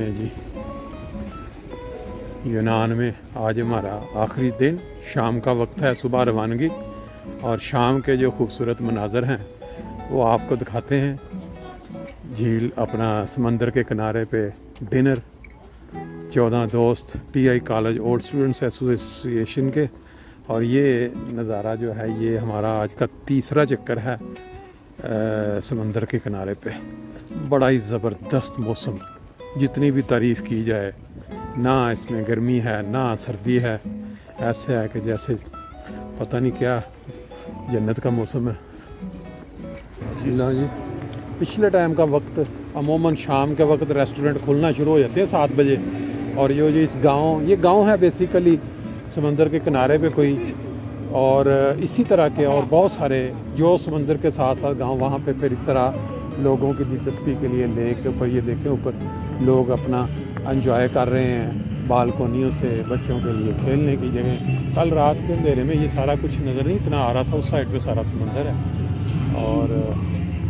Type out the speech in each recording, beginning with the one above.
लें जी, यूनान में आज हमारा आखिरी दिन, शाम का वक्त है, सुबह रवानगी, और शाम के जो खूबसूरत मनाज़र हैं वो आपको दिखाते हैं। झील, अपना समंदर के किनारे पे डिनर, 14 दोस्त TI college old students association के, और ये नज़ारा जो है ये हमारा आज का तीसरा चक्कर है समंदर के किनारे पे। बड़ा ही ज़बरदस्त मौसम, जितनी भी तारीफ़ की जाए, ना इसमें गर्मी है ना सर्दी है, ऐसे है कि जैसे पता नहीं क्या जन्नत का मौसम है। जी, पिछले टाइम का वक्त अमूमन शाम के वक्त रेस्टोरेंट खुलना शुरू हो जाते हैं 7 बजे, और ये गांव है बेसिकली समंदर के किनारे पे कोई, और इसी तरह के और बहुत सारे जो समंदर के साथ साथ गांव, वहाँ पे फिर इस तरह लोगों की दिलचस्पी के लिए लेक के ऊपर, ये देखें ऊपर लोग अपना एंजॉय कर रहे हैं, बालकोनियों से बच्चों के लिए खेलने की जगह। कल रात के अंधेरे में ये सारा कुछ नज़र नहीं इतना आ रहा था, उस साइड पे सारा समंदर है। और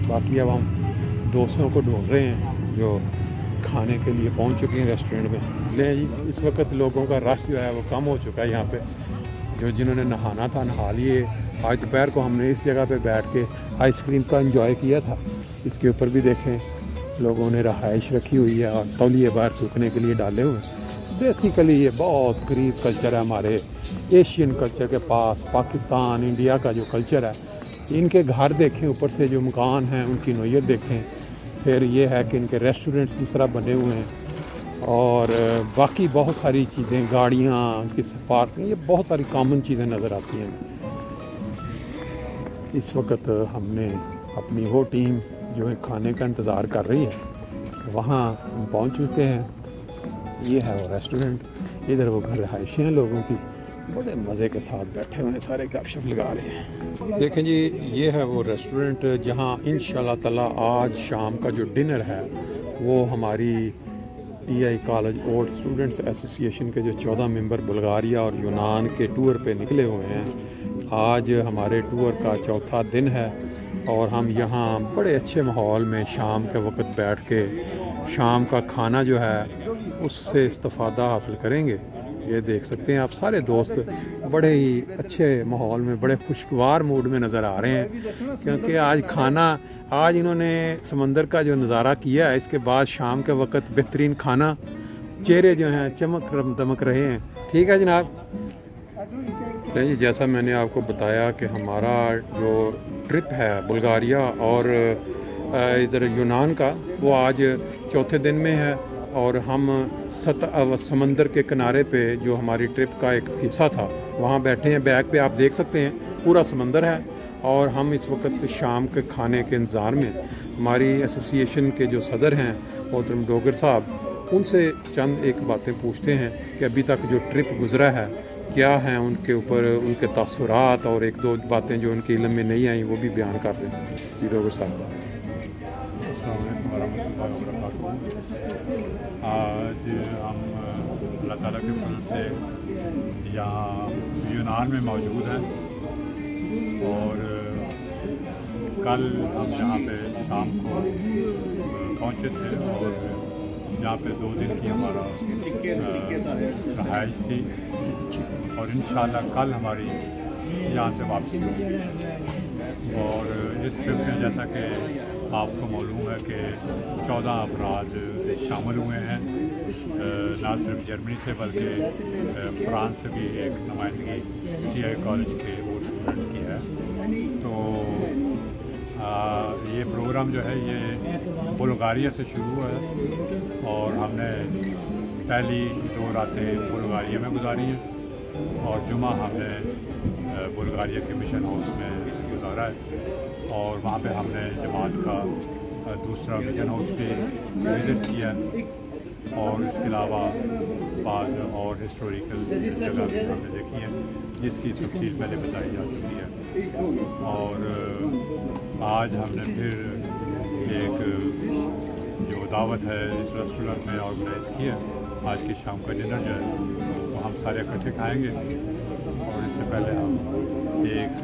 बाकी अब हम दोस्तों को ढूंढ रहे हैं जो खाने के लिए पहुंच चुके हैं रेस्टोरेंट में। ले जी, इस वक्त लोगों का रश जो है वो कम हो चुका है यहाँ पे। जो जिन्होंने नहाना था नहा लिए। आज दोपहर को हमने इस जगह पे बैठ के आइसक्रीम का एंजॉय किया था। इसके ऊपर भी देखें लोगों ने रहाइश रखी हुई है और तौलिए बाहर सूखने के लिए डाले हुए। बेसिकली ये बहुत करीब कल्चर है हमारे एशियन कल्चर के पास। पाकिस्तान, इंडिया का जो कल्चर है, इनके घर देखें, ऊपर से जो मकान हैं उनकी नोयत देखें, फिर ये है कि इनके रेस्टोरेंट्स जिस तरह बने हुए हैं, और बाकी बहुत सारी चीज़ें, गाड़ियाँ, किस पार्क, ये बहुत सारी कॉमन चीज़ें नज़र आती हैं। इस वक्त हमने अपनी वो टीम जो है खाने का इंतज़ार कर रही है, वहाँ हम पहुँच चुके हैं। ये है वो रेस्टोरेंट, इधर वो घर रहायशें हैं लोगों की, बड़े मज़े के साथ बैठे हुए हैं, सारे गपशप लगा रहे हैं। देखें जी, ये है वो रेस्टोरेंट जहाँ इंशाल्लाह ताला आज शाम का जो डिनर है वो हमारी TI college old students association के जो 14 मेंबर बुल्गारिया और यूनान के टूर पे निकले हुए हैं। आज हमारे टूर का चौथा दिन है और हम यहाँ बड़े अच्छे माहौल में शाम के वक्त बैठ के शाम का खाना जो है उससे इस्तिफादा हासिल करेंगे। ये देख सकते हैं आप, सारे दोस्त बड़े ही अच्छे माहौल में, बड़े खुशगवार मूड में नज़र आ रहे हैं, क्योंकि आज इन्होंने समंदर का जो नज़ारा किया है, इसके बाद शाम के वक्त बेहतरीन खाना, चेहरे जो हैं चमक दमक रहे हैं। ठीक है जनाब। नहीं, जैसा मैंने आपको बताया कि हमारा जो ट्रिप है बुल्गारिया और इधर यूनान का, वो आज चौथे दिन में है, और हम समंदर के किनारे पे जो हमारी ट्रिप का एक हिस्सा था वहाँ बैठे हैं। बैक पे आप देख सकते हैं पूरा समंदर है, और हम इस वक्त शाम के खाने के इंतज़ार में। हमारी एसोसिएशन के जो सदर हैं मोहतरम डोगर साहब, उनसे चंद एक बातें पूछते हैं कि अभी तक जो ट्रिप गुजरा है क्या हैं उनके ऊपर उनके तासुरात, और एक दो बातें जो उनके इल्म में नहीं आई वो भी बयान कर दें। जी डोगर साहब। आज हम अल्लाह ताला के फजल से यहाँ यूनान में मौजूद हैं, और कल हम यहाँ पे शाम को पहुँचे थे, और यहाँ पे 2 दिन की हमारा रहाइश थी, और इंशाल्लाह कल हमारी यहाँ से वापसी होगी। और इस ट्रिप में जैसा कि आपको मालूम है कि 14 अफराद शामिल हुए हैं, ना सिर्फ जर्मनी से बल्कि फ्रांस से भी एक नुमाइंदगी TI कॉलेज के ओल्ड स्टूडेंट की है। तो ये प्रोग्राम जो है ये बुल्गारिया से शुरू हुआ है, और हमने पहली 2 रातें बुल्गारिया में गुजारी हैं, और जुमा हमने बुल्गारिया के मिशन हाउस में गुजारा है, और वहाँ पे हमने जमात का दूसरा मिशन हाउस भी विज़िट किया, और इसके अलावा बाद और हिस्टोरिकल जगह भी हमने देखी है जिसकी तफसील पहले बताई जा चुकी है। और आज हमने फिर एक जो दावत है इस रेस्टोरेंट में ऑर्गेनाइज़ की है। आज की शाम का डिनर जो है वो हम सारे इकट्ठे खाएँगे, और इससे पहले हम एक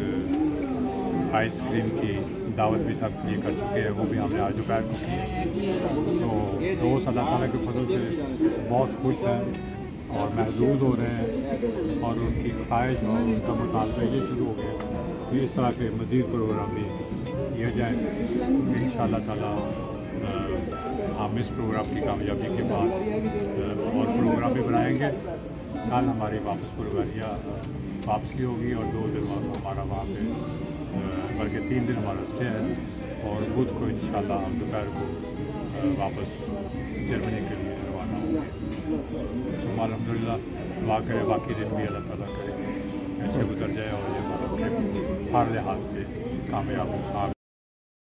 आइसक्रीम की दावत भी सबके लिए कर चुके हैं, वो भी हमने आज दोपहर को की। तो दोस्त अल्लाह ताला के फजल से बहुत खुश हैं और महसूस हो रहे हैं और उनकी ख्वाहिश और उनका मुतालबा ये शुरू हो गया कि इस तरह के मज़ीद प्रोग्राम भी किए जाएँ। इंशाअल्लाह ताला हम इस प्रोग्राम की कामयाबी के बाद और प्रोग्राम भी बनाएंगे। कल हमारी वापस बुल्गारिया वापसी होगी और 2 दिन हमारा वहाँ पे बल्कि 3 दिन हमारा स्टे है और बुध को इंशाअल्लाह हम दोपहर को वापस जर्मनी के लिए रवाना होंगे। तो अल्हम्दुलिल्लाह दुआ करें बाकी दिन भी अल्लाह ताला करे अच्छे गुजर जाए और ये हमारा ट्रिप हर लिहाज से कामयाब हो।